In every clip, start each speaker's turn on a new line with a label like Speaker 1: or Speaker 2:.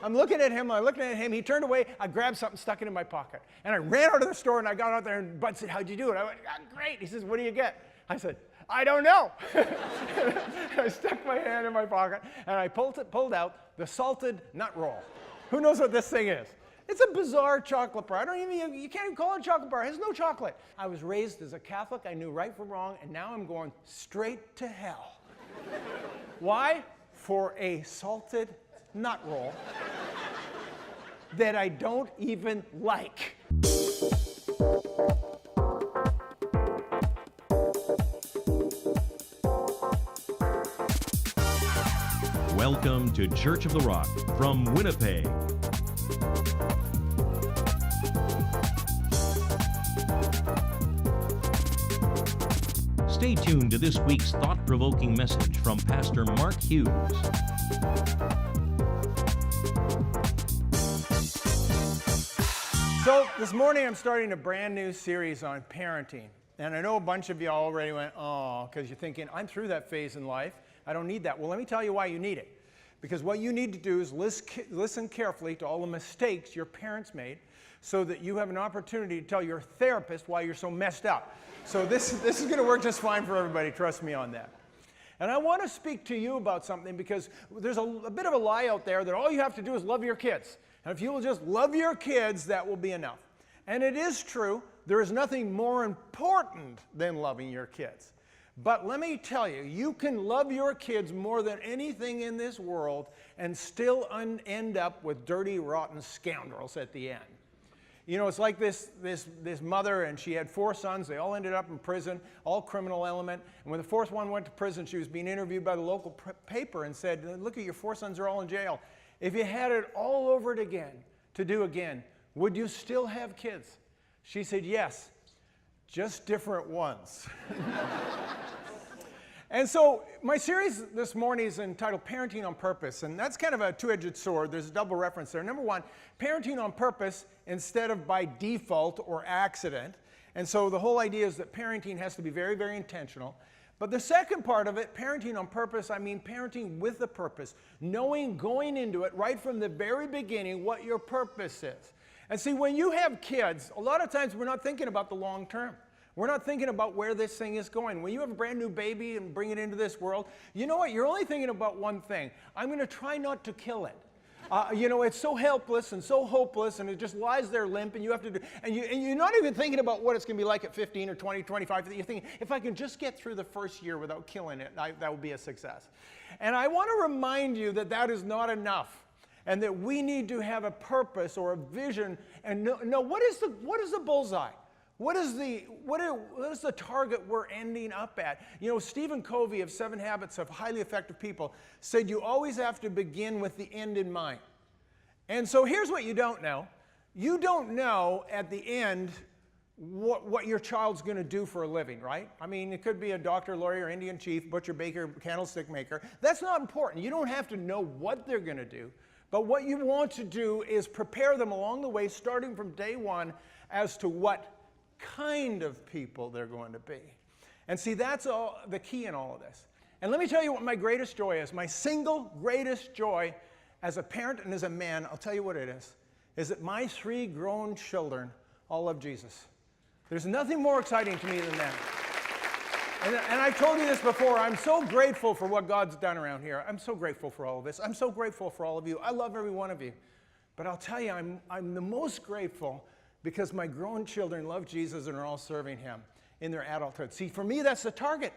Speaker 1: I'm looking at him, he turned away, I grabbed something, stuck it in my pocket. And I ran out of the store and I got out there and Bud said, how'd you do it? I went, great. He says, what do you get? I said, I don't know. I stuck my hand in my pocket and I pulled out the salted nut roll. Who knows what this thing is? It's a bizarre chocolate bar. You can't even call it a chocolate bar. It has no chocolate. I was raised as a Catholic. I knew right from wrong, and now I'm going straight to hell. Why? For a salted nut roll that I don't even like.
Speaker 2: Welcome to Church of the Rock from Winnipeg. Stay tuned to this week's thought-provoking message from Pastor Mark Hughes.
Speaker 1: So this morning I'm starting a brand new series on parenting. And I know a bunch of you already went, oh, because you're thinking, I'm through that phase in life. I don't need that. Well, let me tell you why you need it. Because what you need to do is listen carefully to all the mistakes your parents made so that you have an opportunity to tell your therapist why you're so messed up. So this is going to work just fine for everybody. Trust me on that. And I want to speak to you about something because there's a bit of a lie out there that all you have to do is love your kids. And if you will just love your kids, that will be enough. And it is true. There is nothing more important than loving your kids. But let me tell you, you can love your kids more than anything in this world and still end up with dirty, rotten scoundrels at the end. You know, it's like this mother, and she had 4 sons. They all ended up in prison, all criminal element. And when the 4th one went to prison, she was being interviewed by the local paper and said, look at your 4 sons are all in jail. If you had it all over again, to do again, would you still have kids? She said, yes, just different ones. And so my series this morning is entitled Parenting on Purpose, and that's kind of a two-edged sword. There's a double reference there. Number one, parenting on purpose instead of by default or accident. And so the whole idea is that parenting has to be very, very intentional. But the second part of it, parenting on purpose, I mean parenting with a purpose, knowing going into it right from the very beginning what your purpose is. And see, when you have kids, a lot of times we're not thinking about the long term. We're not thinking about where this thing is going. When you have a brand new baby and bring it into this world, you know what? You're only thinking about one thing. I'm going to try not to kill it. You know, it's so helpless and so hopeless, and it just lies there limp, and you have to do, and you're not even thinking about what it's going to be like at 15 or 20, 25. You're thinking, if I can just get through the first year without killing it, that would be a success. And I want to remind you that that is not enough, and that we need to have a purpose or a vision, and know what is the bullseye? What is the target we're ending up at? You know, Stephen Covey of 7 Habits of Highly Effective People said you always have to begin with the end in mind. And so here's what you don't know. You don't know at the end what your child's going to do for a living, right? I mean, it could be a doctor, lawyer, Indian chief, butcher, baker, candlestick maker. That's not important. You don't have to know what they're going to do. But what you want to do is prepare them along the way, starting from day one, as to what kind of people they're going to be. And see, that's all the key in all of this. And let me tell you what my greatest joy is. My single greatest joy as a parent and as a man, I'll tell you what it is that my 3 grown children all love Jesus. There's nothing more exciting to me than that. And I told you this before, I'm so grateful for what God's done around here. I'm so grateful for all of this. I'm so grateful for all of you. I love every one of you. But I'll tell you, I'm the most grateful because my grown children love Jesus and are all serving him in their adulthood. See, for me, that's the target.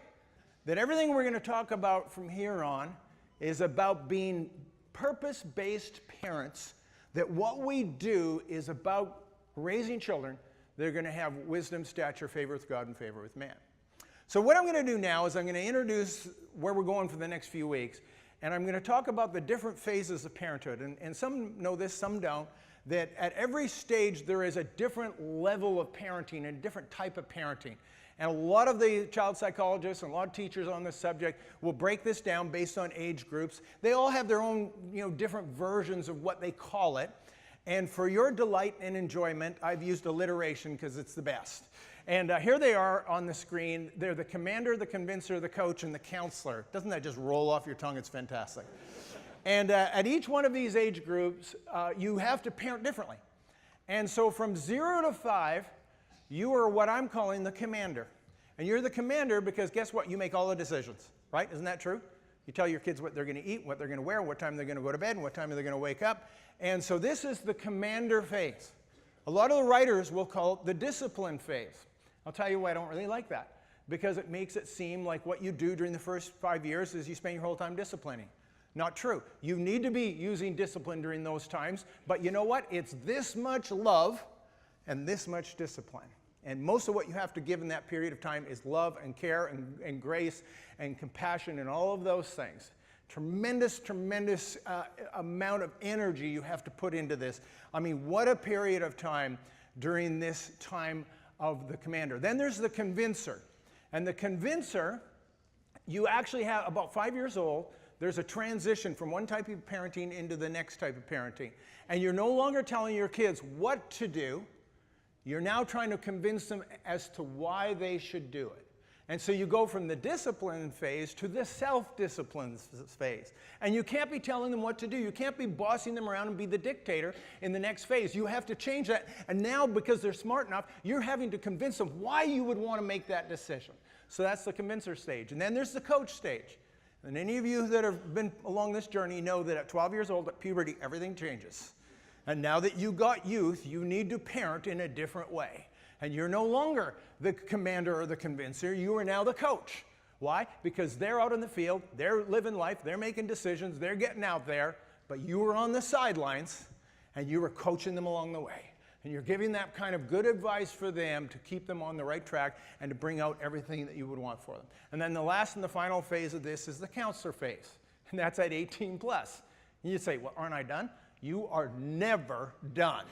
Speaker 1: That everything we're going to talk about from here on is about being purpose-based parents, that what we do is about raising children that are going to have wisdom, stature, favor with God, and favor with man. So what I'm going to do now is I'm going to introduce where we're going for the next few weeks, and I'm going to talk about the different phases of parenthood. And some know this, some don't. That at every stage there is a different level of parenting and a different type of parenting. And a lot of the child psychologists and a lot of teachers on this subject will break this down based on age groups. They all have their own, different versions of what they call it. And for your delight and enjoyment, I've used alliteration because it's the best. And here they are on the screen. They're the commander, the convincer, the coach, and the counselor. Doesn't that just roll off your tongue? It's fantastic. And at each one of these age groups, you have to parent differently. And so from 0 to 5, you are what I'm calling the commander. And you're the commander because guess what? You make all the decisions, right? Isn't that true? You tell your kids what they're going to eat, what they're going to wear, what time they're going to go to bed, and what time they're going to wake up. And so this is the commander phase. A lot of the writers will call it the discipline phase. I'll tell you why I don't really like that. Because it makes it seem like what you do during the first 5 years is you spend your whole time disciplining. Not true. You need to be using discipline during those times, but you know what? It's this much love and this much discipline. And most of what you have to give in that period of time is love and care and grace and compassion and all of those things. Tremendous, tremendous amount of energy you have to put into this. I mean, what a period of time during this time of the commander. Then there's the convincer. And the convincer, you actually have about 5 years old, there's a transition from one type of parenting into the next type of parenting. And you're no longer telling your kids what to do. You're now trying to convince them as to why they should do it. And so you go from the discipline phase to the self-discipline phase. And you can't be telling them what to do. You can't be bossing them around and be the dictator in the next phase. You have to change that. And now, because they're smart enough, you're having to convince them why you would want to make that decision. So that's the convincer stage. And then there's the coach stage. And any of you that have been along this journey know that at 12 years old, at puberty, everything changes. And now that you got youth, you need to parent in a different way. And you're no longer the commander or the convincer, you are now the coach. Why? Because they're out in the field, they're living life, they're making decisions, they're getting out there, but you were on the sidelines and you were coaching them along the way. And you're giving that kind of good advice for them to keep them on the right track and to bring out everything that you would want for them. And then the last and the final phase of this is the counselor phase. And that's at 18 plus. And you say, well, aren't I done? You are never done.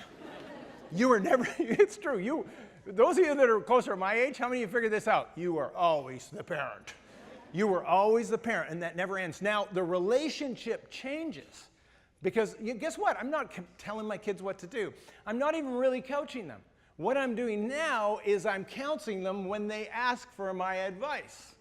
Speaker 1: You are never, it's true. Those of you that are closer to my age, how many of you figured this out? You are always the parent. You were always the parent, and that never ends. Now, the relationship changes because guess what? I'm not telling my kids what to do. I'm not even really coaching them. What I'm doing now is I'm counseling them when they ask for my advice.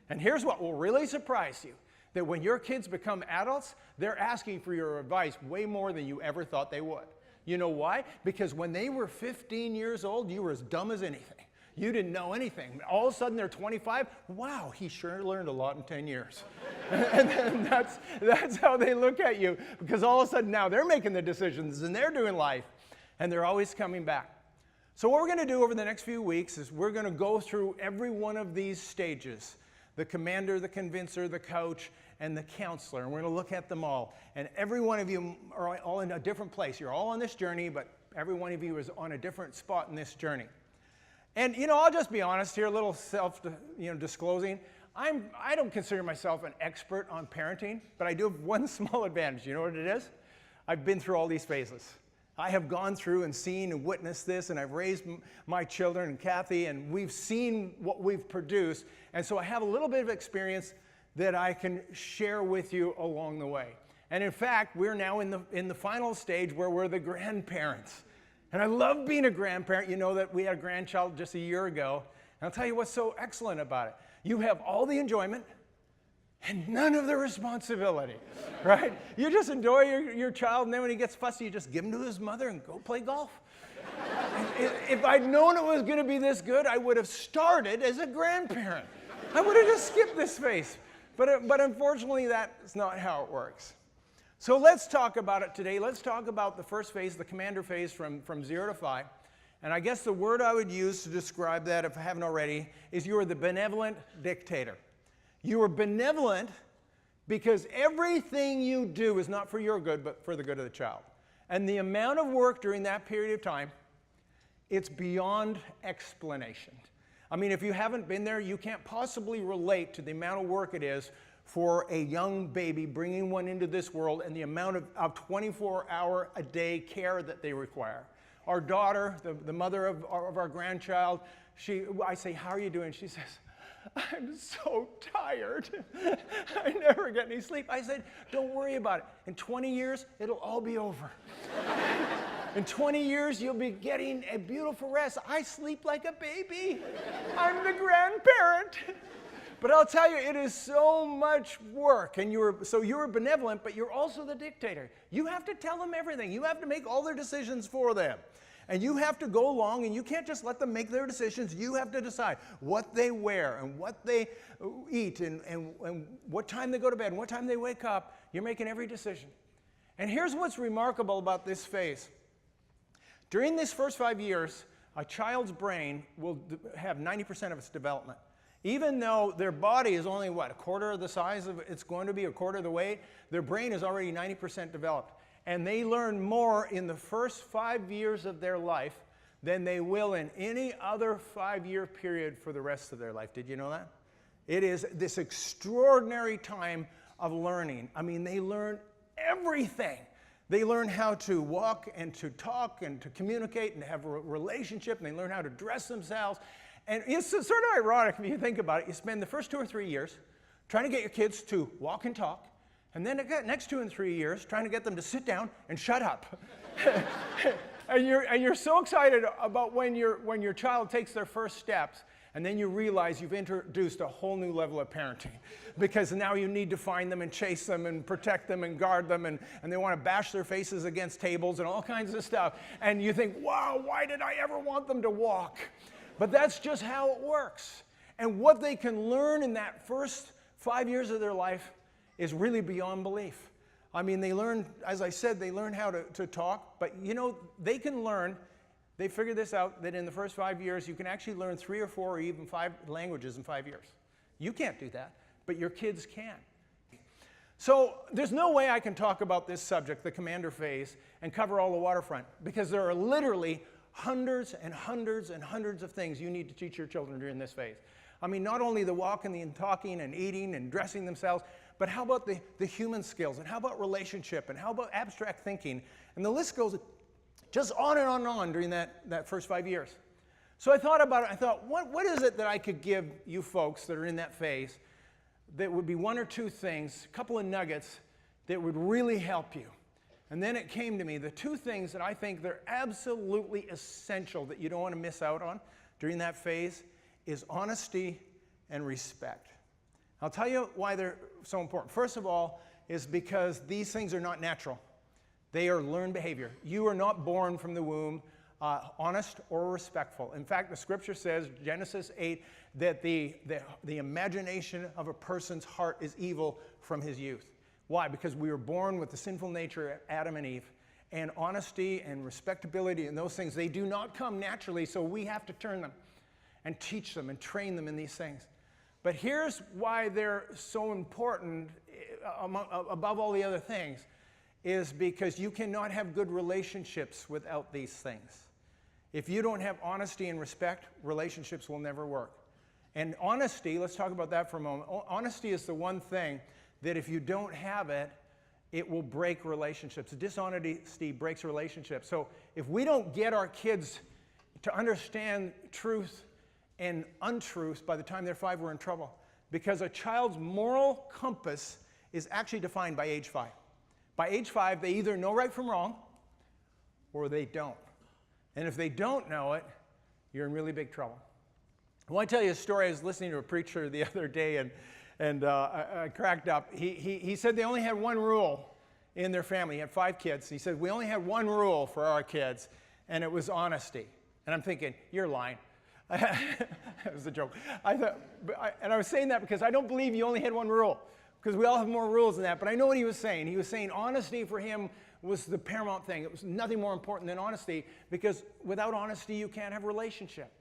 Speaker 1: And here's what will really surprise you. That when your kids become adults, they're asking for your advice way more than you ever thought they would. You know why? Because when they were 15 years old, you were as dumb as anything. You didn't know anything. All of a sudden, they're 25. Wow, he sure learned a lot in 10 years. And that's how they look at you. Because all of a sudden, now they're making the decisions and they're doing life. And they're always coming back. So what we're going to do over the next few weeks is we're going to go through every one of these stages. The commander, the convincer, the coach, and the counselor. And we're going to look at them all. And every one of you are all in a different place. You're all on this journey, but every one of you is on a different spot in this journey. And, I'll just be honest here, a little self-disclosing. I don't consider myself an expert on parenting, but I do have one small advantage. You know what it is? I've been through all these phases. I have gone through and seen and witnessed this, and I've raised my children and Kathy, and we've seen what we've produced. And so I have a little bit of experience that I can share with you along the way. And in fact, we're now in the final stage where we're the grandparents. And I love being a grandparent. You know that we had a grandchild just a year ago. And I'll tell you what's so excellent about it. You have all the enjoyment and none of the responsibility, right? You just enjoy your child, and then when he gets fussy, you just give him to his mother and go play golf. If I'd known it was going to be this good, I would have started as a grandparent. I would have just skipped this phase. But unfortunately, that's not how it works. So let's talk about it today. Let's talk about the first phase, the commander phase from 0 to 5. And I guess the word I would use to describe that, if I haven't already, is you are the benevolent dictator. You are benevolent because everything you do is not for your good, but for the good of the child. And the amount of work during that period of time, it's beyond explanation. I mean, if you haven't been there, you can't possibly relate to the amount of work it is for a young baby, bringing one into this world, and the amount of 24-hour-a-day care that they require. Our daughter, the mother of our grandchild, I say, how are you doing? She says, I'm so tired. I never get any sleep. I said, don't worry about it. In 20 years, it'll all be over. In 20 years, you'll be getting a beautiful rest. I sleep like a baby. I'm the grandparent. But I'll tell you, it is so much work. And you're benevolent, but you're also the dictator. You have to tell them everything. You have to make all their decisions for them. And you have to go along, and you can't just let them make their decisions. You have to decide what they wear and what they eat and what time they go to bed and what time they wake up. You're making every decision. And here's what's remarkable about this phase. During these first 5 years, a child's brain will have 90% of its development. Even though their body is only, a quarter of the size of it's going to be, a quarter of the weight, their brain is already 90% developed. And they learn more in the first 5 years of their life than they will in any other 5-year period for the rest of their life. Did you know that? It is this extraordinary time of learning. I mean, they learn everything. They learn how to walk and to talk and to communicate and have a relationship, and they learn how to dress themselves. And it's sort of ironic if you think about it. You spend the first 2 or 3 years trying to get your kids to walk and talk, and then the next 2 and 3 years trying to get them to sit down and shut up. and you're so excited about when your child takes their first steps, and then you realize you've introduced a whole new level of parenting, because now you need to find them and chase them and protect them and guard them, and they want to bash their faces against tables and all kinds of stuff. And you think, wow, why did I ever want them to walk? But that's just how it works. And what they can learn in that first 5 years of their life is really beyond belief. I mean, they learn, as I said, they learn how to talk, but they can learn, they figured this out, that in the first 5 years, you can actually learn 3 or 4 or even 5 languages in 5 years. You can't do that, but your kids can. So there's no way I can talk about this subject, the commander phase, and cover all the waterfront, because there are literally hundreds and hundreds and hundreds of things you need to teach your children during this phase. I mean, not only the walking and talking and eating and dressing themselves, but how about the human skills, and how about relationship, and how about abstract thinking? And the list goes just on and on and on during that first 5 years. So I thought about it. I thought, what is it that I could give you folks that are in that phase that would be 1 or 2 things, a couple of nuggets that would really help you? And then it came to me, the 2 things that I think they're absolutely essential that you don't want to miss out on during that phase is honesty and respect. I'll tell you why they're so important. First of all, is because these things are not natural. They are learned behavior. You are not born from the womb honest or respectful. In fact, the scripture says, Genesis 8, that the imagination of a person's heart is evil from his youth. Why? Because we were born with the sinful nature of Adam and Eve. And honesty and respectability and those things, they do not come naturally, so we have to turn them and teach them and train them in these things. But here's why they're so important above all the other things, is because you cannot have good relationships without these things. If you don't have honesty and respect, relationships will never work. And honesty, let's talk about that for a moment. Honesty is the one thing that if you don't have it, it will break relationships. Dishonesty breaks relationships. So if we don't get our kids to understand truth and untruth by the time they're 5, we're in trouble. Because a child's moral compass is actually defined by age 5. By age 5, they either know right from wrong or they don't. And if they don't know it, you're in really big trouble. I want to tell you a story. I was listening to a preacher the other day, and I cracked up. He said they only had one rule in their family. He had 5 kids. He said, we only had one rule for our kids, and it was honesty. And I'm thinking, you're lying. It was a joke. And I was saying that because I don't believe you only had one rule, because we all have more rules than that. But I know what he was saying. He was saying honesty for him was the paramount thing. It was nothing more important than honesty, because without honesty, you can't have a relationship.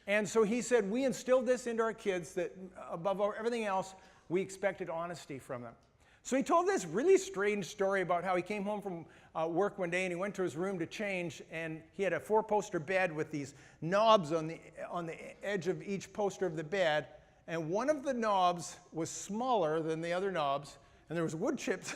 Speaker 1: And so he said, we instilled this into our kids, that above everything else, we expected honesty from them. So he told this really strange story about how he came home from work one day, and he went to his room to change, and he had a 4-poster bed with these knobs on the edge of each poster of the bed, and one of the knobs was smaller than the other knobs, and there was wood chips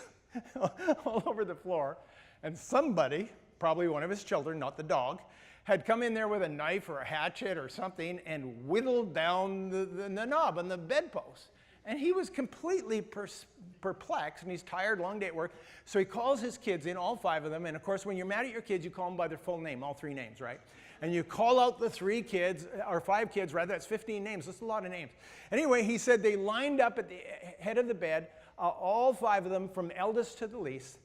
Speaker 1: all over the floor, and somebody, probably one of his children, not the dog, had come in there with a knife or a hatchet or something and whittled down the knob on the bedpost. And he was completely perplexed, and he's tired, long day at work. So he calls his kids in, all 5 of them. And of course, when you're mad at your kids, you call them by their full name, all 3 names, right? And you call out the 3 kids, or 5 kids rather, that's 15 names. That's a lot of names. Anyway, he said they lined up at the head of the bed, all 5 of them, from eldest to the least.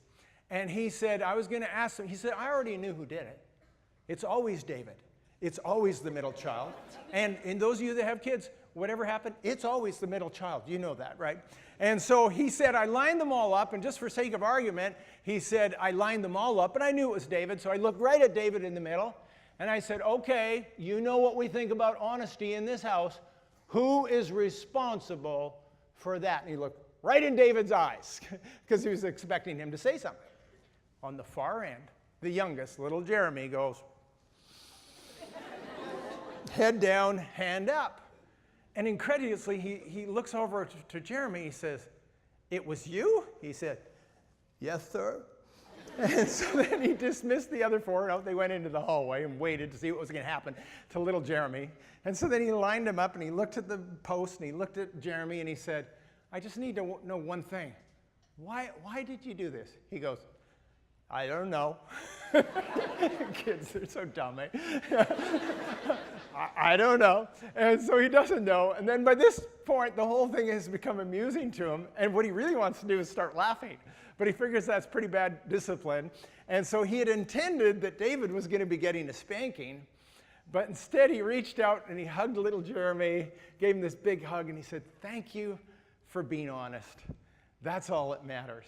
Speaker 1: And he said, I was going to ask them, he said, I already knew who did it. It's always David. It's always the middle child. And in those of you that have kids, whatever happened, it's always the middle child. You know that, right? And so he said, I lined them all up, and just for sake of argument, he said, I lined them all up, and I knew it was David, so I looked right at David in the middle, and I said, okay, you know what we think about honesty in this house. Who is responsible for that? And he looked right in David's eyes, because he was expecting him to say something. On the far end, the youngest, little Jeremy, goes, head down, hand up. And incredulously, he looks over to Jeremy. He says, it was you? He said, yes, sir. And so then he dismissed the other 4, and out they went into the hallway and waited to see what was going to happen to little Jeremy. And so then he lined them up, and he looked at the post, and he looked at Jeremy, and he said, I just need to know one thing. Why did you do this? He goes, I don't know. Kids, they're so dumb, eh? I don't know. And so he doesn't know. And then by this point, the whole thing has become amusing to him. And what he really wants to do is start laughing. But he figures that's pretty bad discipline. And so he had intended that David was going to be getting a spanking. But instead, he reached out and he hugged little Jeremy, gave him this big hug, and he said, thank you for being honest. That's all that matters.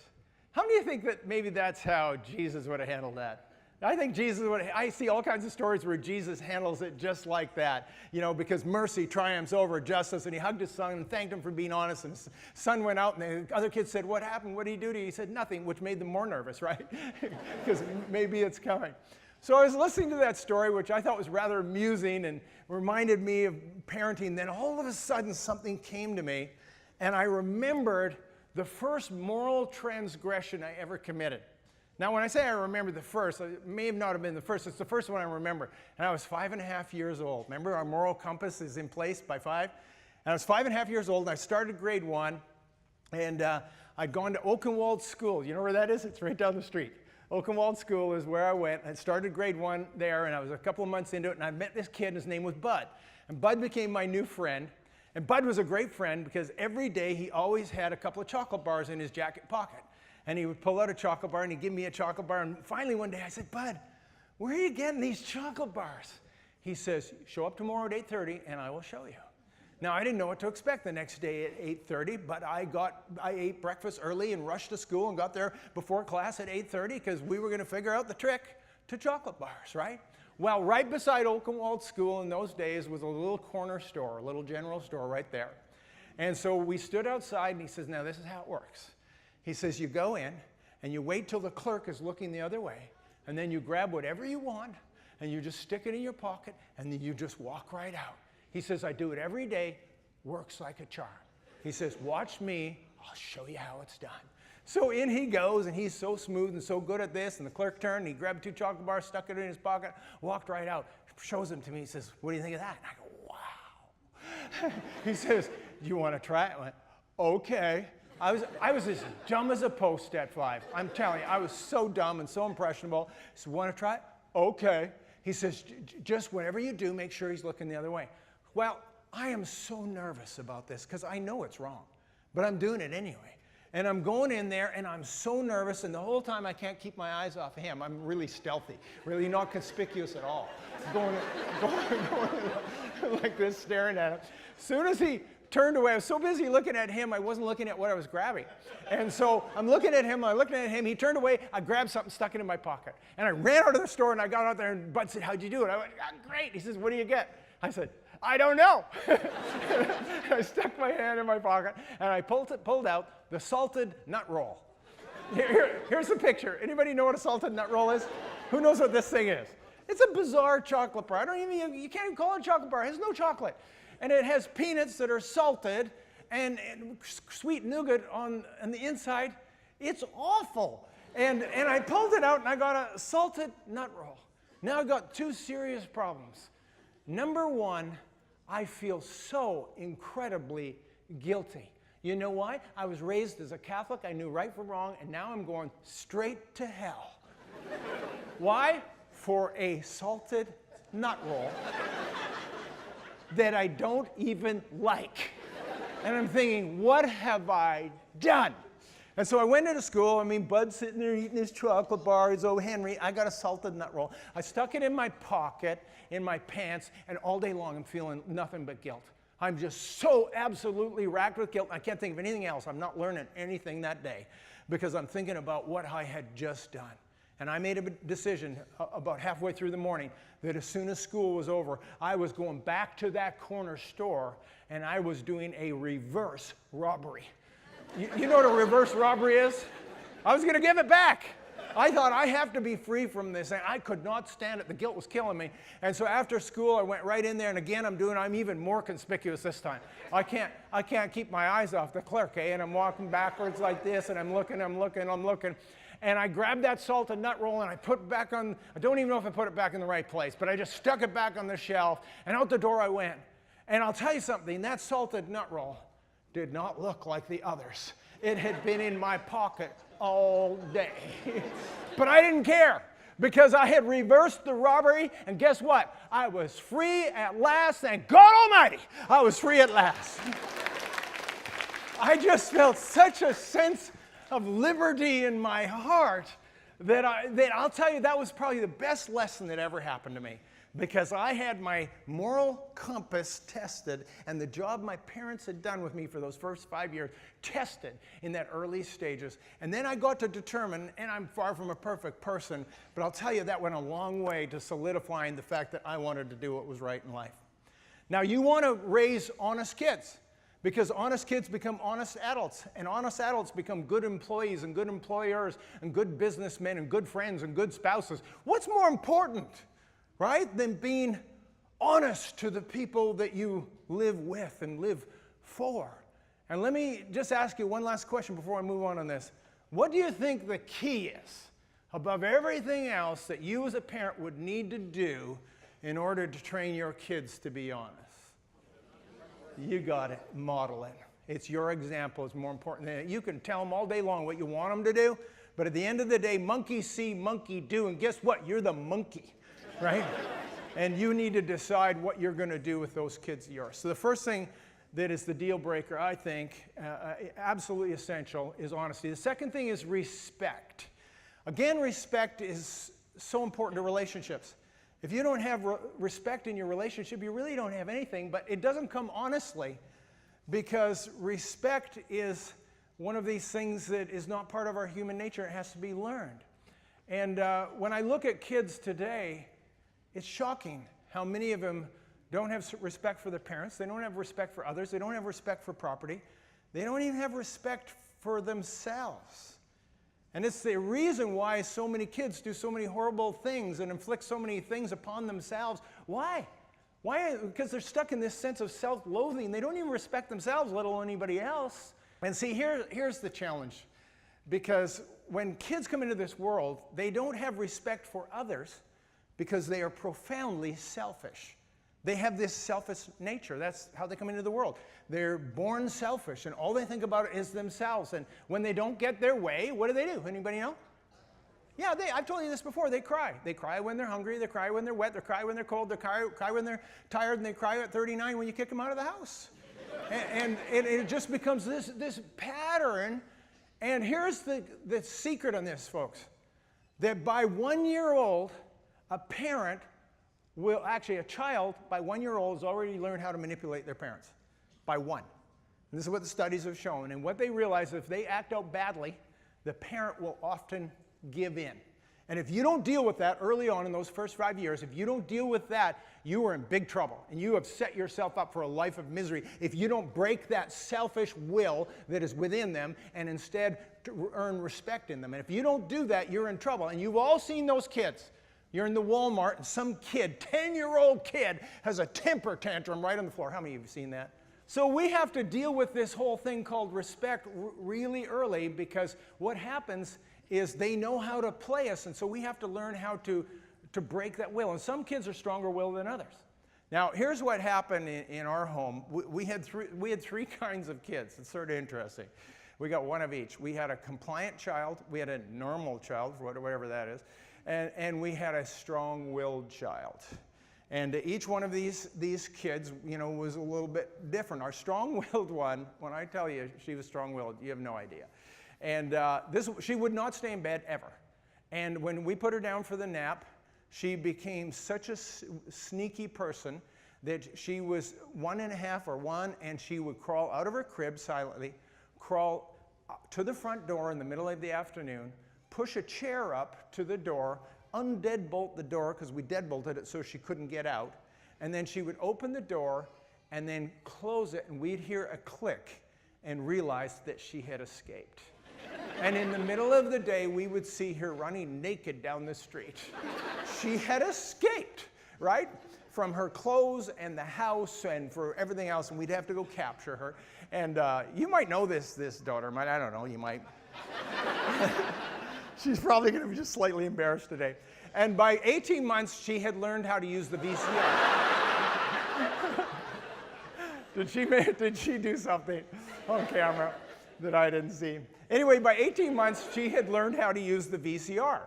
Speaker 1: How many of you think that maybe that's how Jesus would have handled that? I think Jesus would. I see all kinds of stories where Jesus handles it just like that, because mercy triumphs over justice. And he hugged his son and thanked him for being honest. And his son went out, and the other kids said, "What happened? What did he do to you?" He said, "Nothing," which made them more nervous, right? Because maybe it's coming. So I was listening to that story, which I thought was rather amusing and reminded me of parenting. Then all of a sudden, something came to me, and I remembered the first moral transgression I ever committed. Now, when I say I remember the first, it may not have been the first. It's the first one I remember. And I was 5.5 years old. Remember, our moral compass is in place by 5. And I was 5.5 years old, and I started grade 1. And I'd gone to Oakenwald School. You know where that is? It's right down the street. Oakenwald School is where I went. I started grade 1 there, and I was a couple of months into it. And I met this kid, and his name was Bud. And Bud became my new friend. And Bud was a great friend because every day he always had a couple of chocolate bars in his jacket pocket. And he would pull out a chocolate bar and he'd give me a chocolate bar. And finally one day I said, Bud, where are you getting these chocolate bars? He says, show up tomorrow at 8:30 and I will show you. Now, I didn't know what to expect the next day at 8:30, but I ate breakfast early and rushed to school and got there before class at 8:30 because we were going to figure out the trick to chocolate bars, right? Well, right beside Oakenwald School in those days was a little corner store, a little general store right there. And so we stood outside, and he says, now this is how it works. He says, you go in, and you wait till the clerk is looking the other way, and then you grab whatever you want, and you just stick it in your pocket, and then you just walk right out. He says, I do it every day, works like a charm. He says, watch me, I'll show you how it's done. So in he goes, and he's so smooth and so good at this, and the clerk turned, and he grabbed 2 chocolate bars, stuck it in his pocket, walked right out, shows them to me, he says, what do you think of that? And I go, wow. He says, do you want to try it? I went, okay. I was as dumb as a post at 5. I'm telling you, I was so dumb and so impressionable. He said, want to try it? Okay. He says, just whatever you do, make sure he's looking the other way. Well, I am so nervous about this because I know it's wrong, but I'm doing it anyway. And I'm going in there, and I'm so nervous, and the whole time I can't keep my eyes off of him. I'm really stealthy, really not conspicuous at all. Going like this, staring at him. As soon as he turned away, I was so busy looking at him, I wasn't looking at what I was grabbing. And so I'm looking at him, he turned away, I grabbed something, stuck it in my pocket. And I ran out of the store, and I got out there, and Bud said, how'd you do it? I went, great. He says, what do you get? I said, I don't know. I stuck my hand in my pocket, and I pulled out the salted nut roll. Here's the picture. Anybody know what a salted nut roll is? Who knows what this thing is? It's a bizarre chocolate bar. You can't even call it a chocolate bar. It has no chocolate. And it has peanuts that are salted and sweet nougat on the inside. It's awful. And I pulled it out, and I got a salted nut roll. Now I've got 2 serious problems. Number 1, I feel so incredibly guilty. You know why? I was raised as a Catholic. I knew right from wrong, and now I'm going straight to hell. Why? For a salted nut roll that I don't even like. And I'm thinking, what have I done? And so I went into school. Bud's sitting there eating his chocolate bars. Oh, Henry, I got a salted nut roll. I stuck it in my pocket, in my pants, and all day long I'm feeling nothing but guilt. I'm just so absolutely racked with guilt. I can't think of anything else. I'm not learning anything that day because I'm thinking about what I had just done. And I made a decision about halfway through the morning that as soon as school was over, I was going back to that corner store and I was doing a reverse robbery. You know what a reverse robbery is? I was going to give it back. I thought, I have to be free from this. And I could not stand it. The guilt was killing me. And so after school, I went right in there. And again, I'm even more conspicuous this time. I can't keep my eyes off the clerk, eh? And I'm walking backwards like this, and I'm looking. And I grabbed that salted nut roll, and I put it back on, I don't even know if I put it back in the right place, but I just stuck it back on the shelf, and out the door I went. And I'll tell you something, that salted nut roll did not look like the others. It had been in my pocket all day. But I didn't care because I had reversed the robbery, and guess what? I was free at last, thank God Almighty. I was free at last. I just felt such a sense of liberty in my heart that I'll tell you, that was probably the best lesson that ever happened to me. Because I had my moral compass tested, and the job my parents had done with me for those first 5 years tested in that early stages. And then I got to determine, and I'm far from a perfect person, but I'll tell you that went a long way to solidifying the fact that I wanted to do what was right in life. Now, you want to raise honest kids, because honest kids become honest adults, and honest adults become good employees and good employers and good businessmen and good friends and good spouses. What's more important, right, than being honest to the people that you live with and live for? And let me just ask you one last question before I move on this. What do you think the key is, above everything else, that you as a parent would need to do in order to train your kids to be honest? You got it. Model it. It's your example is more important than it. You can tell them all day long what you want them to do, but at the end of the day, monkey see, monkey do, and guess what? You're the monkey. Right? And you need to decide what you're going to do with those kids of yours. So the first thing that is the deal breaker, I think, absolutely essential, is honesty. The second thing is respect. Again, respect is so important to relationships. If you don't have respect in your relationship, you really don't have anything, but it doesn't come honestly, because respect is one of these things that is not part of our human nature. It has to be learned. And when I look at kids today, it's shocking how many of them don't have respect for their parents. They don't have respect for others. They don't have respect for property. They don't even have respect for themselves. And it's the reason why so many kids do so many horrible things and inflict so many things upon themselves. Why? Why? Because they're stuck in this sense of self-loathing. They don't even respect themselves, let alone anybody else. And see, here's the challenge. Because when kids come into this world, they don't have respect for others, because they are profoundly selfish. They have this selfish nature. That's how they come into the world. They're born selfish, and all they think about is themselves. And when they don't get their way, what do? Anybody know? Yeah, I've told you this before. They cry. They cry when they're hungry. They cry when they're wet. They cry when they're cold. They cry when they're tired. And they cry at 39 when you kick them out of the house. and it just becomes this pattern. And here's the secret on this, folks. That by 1 year old, a child by 1 year old has already learned how to manipulate their parents. By one. And this is what the studies have shown. And what they realize, if they act out badly, the parent will often give in. And if you don't deal with that early on in those first 5 years, if you don't deal with that, you are in big trouble. And you have set yourself up for a life of misery if you don't break that selfish will that is within them and instead to earn respect in them. And if you don't do that, you're in trouble. And you've all seen those kids. You're in the Walmart and some kid, 10-year-old kid, has a temper tantrum right on the floor. How many of you have seen that? So we have to deal with this whole thing called respect really early, because what happens is they know how to play us, and so we have to learn how to break that will. And some kids are stronger willed than others. Now, here's what happened in our home. We had three kinds of kids. It's sort of interesting. We got one of each. We had a compliant child, we had a normal child, whatever that is, and we had a strong-willed child. And each one of these kids, was a little bit different. Our strong-willed one, when I tell you she was strong-willed, you have no idea. And she would not stay in bed ever. And when we put her down for the nap, she became such a sneaky person that she was 1.5 or 1, and she would crawl out of her crib silently, crawl to the front door in the middle of the afternoon, push a chair up to the door, undeadbolt the door because we deadbolted it so she couldn't get out, and then she would open the door and then close it, and we'd hear a click and realize that she had escaped. And in the middle of the day, we would see her running naked down the street. She had escaped, right? From her clothes and the house and for everything else, and we'd have to go capture her. And you might know this daughter, I don't know, you might. She's probably going to be just slightly embarrassed today. And by 18 months, she had learned how to use the VCR. Did she do something on camera that I didn't see? Anyway, by 18 months, she had learned how to use the VCR.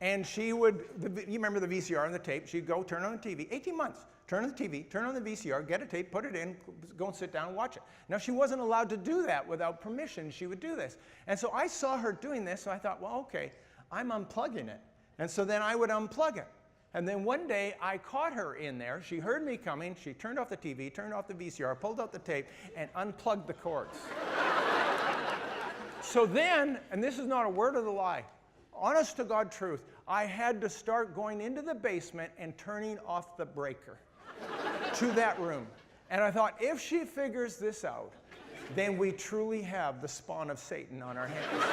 Speaker 1: And she would, you remember the VCR and the tape, she'd go turn on the TV, 18 months, turn on the TV, turn on the VCR, get a tape, put it in, go and sit down and watch it. Now, she wasn't allowed to do that without permission. She would do this. And so I saw her doing this, so I thought, well, okay, I'm unplugging it. And so then I would unplug it. And then one day, I caught her in there. She heard me coming. She turned off the TV, turned off the VCR, pulled out the tape, and unplugged the cords. So then, and this is not a word of the lie, honest to God truth, I had to start going into the basement and turning off the breaker to that room. And I thought, if she figures this out, then we truly have the spawn of Satan on our hands.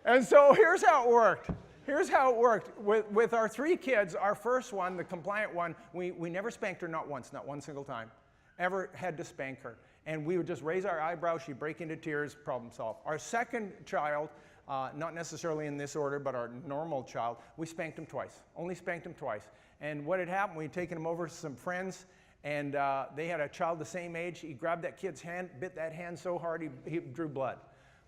Speaker 1: And so here's how it worked. Here's how it worked. With our three kids, our first one, the compliant one, we never spanked her, not once, not one single time. Ever had to spank her. And we would just raise our eyebrows, she'd break into tears, problem solved. Our second child, not necessarily in this order, but our normal child, we spanked him twice, only spanked him twice. And what had happened, we'd taken him over to some friends, and they had a child the same age. He grabbed that kid's hand, bit that hand so hard he drew blood.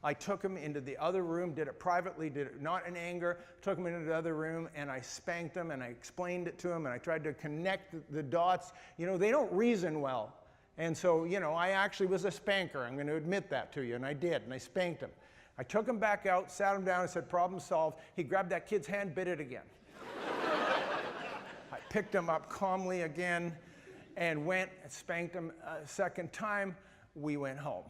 Speaker 1: I took him into the other room, did it privately, did it not in anger, took him into the other room, and I spanked him, and I explained it to him, and I tried to connect the dots. They don't reason well. And so, I actually was a spanker. I'm going to admit that to you, and I did, and I spanked him. I took him back out, sat him down, and said, problem solved. He grabbed that kid's hand, bit it again. I picked him up calmly again and went and spanked him a second time. We went home.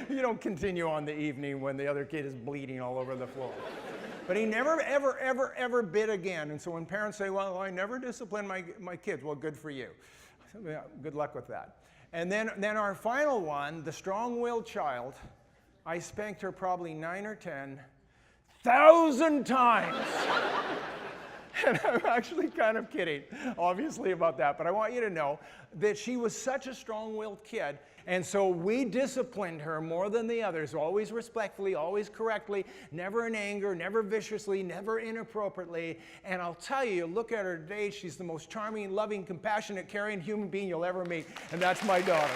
Speaker 1: You don't continue on the evening when the other kid is bleeding all over the floor. But he never, ever, ever, ever bit again. And so when parents say, well, I never discipline my kids, well, good for you. Yeah, good luck with that. And then our final one, the strong-willed child, I spanked her probably 9 or 10,000 times. And I'm actually kind of kidding, obviously, about that. But I want you to know that she was such a strong-willed kid. And so we disciplined her more than the others, always respectfully, always correctly, never in anger, never viciously, never inappropriately. And I'll tell you, look at her today, she's the most charming, loving, compassionate, caring human being you'll ever meet. And that's my daughter.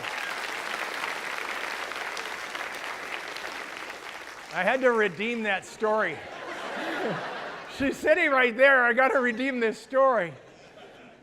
Speaker 1: I had to redeem that story. She's sitting right there. I got to redeem this story.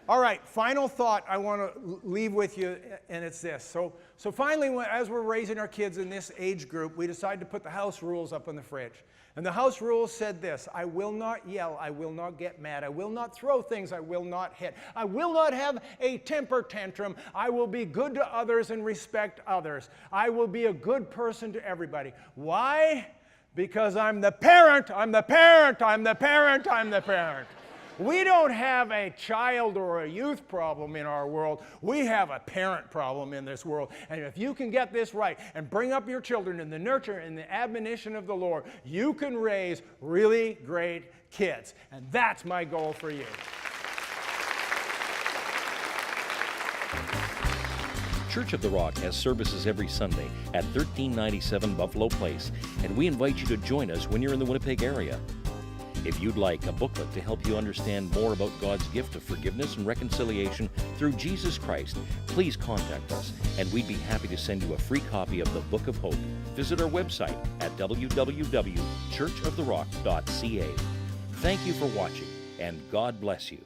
Speaker 1: All right, final thought I want to leave with you, and it's this. So finally, as we're raising our kids in this age group, we decided to put the house rules up on the fridge. And the house rules said this: I will not yell, I will not get mad, I will not throw things, I will not hit, I will not have a temper tantrum, I will be good to others and respect others. I will be a good person to everybody. Why? Because I'm the parent, I'm the parent, I'm the parent, I'm the parent. We don't have a child or a youth problem in our world. We have a parent problem in this world. And if you can get this right and bring up your children in the nurture and the admonition of the Lord, you can raise really great kids. And that's my goal for you.
Speaker 2: Church of the Rock has services every Sunday at 1397 Buffalo Place, and we invite you to join us when you're in the Winnipeg area. If you'd like a booklet to help you understand more about God's gift of forgiveness and reconciliation through Jesus Christ, please contact us, and we'd be happy to send you a free copy of the Book of Hope. Visit our website at www.churchoftherock.ca. Thank you for watching, and God bless you.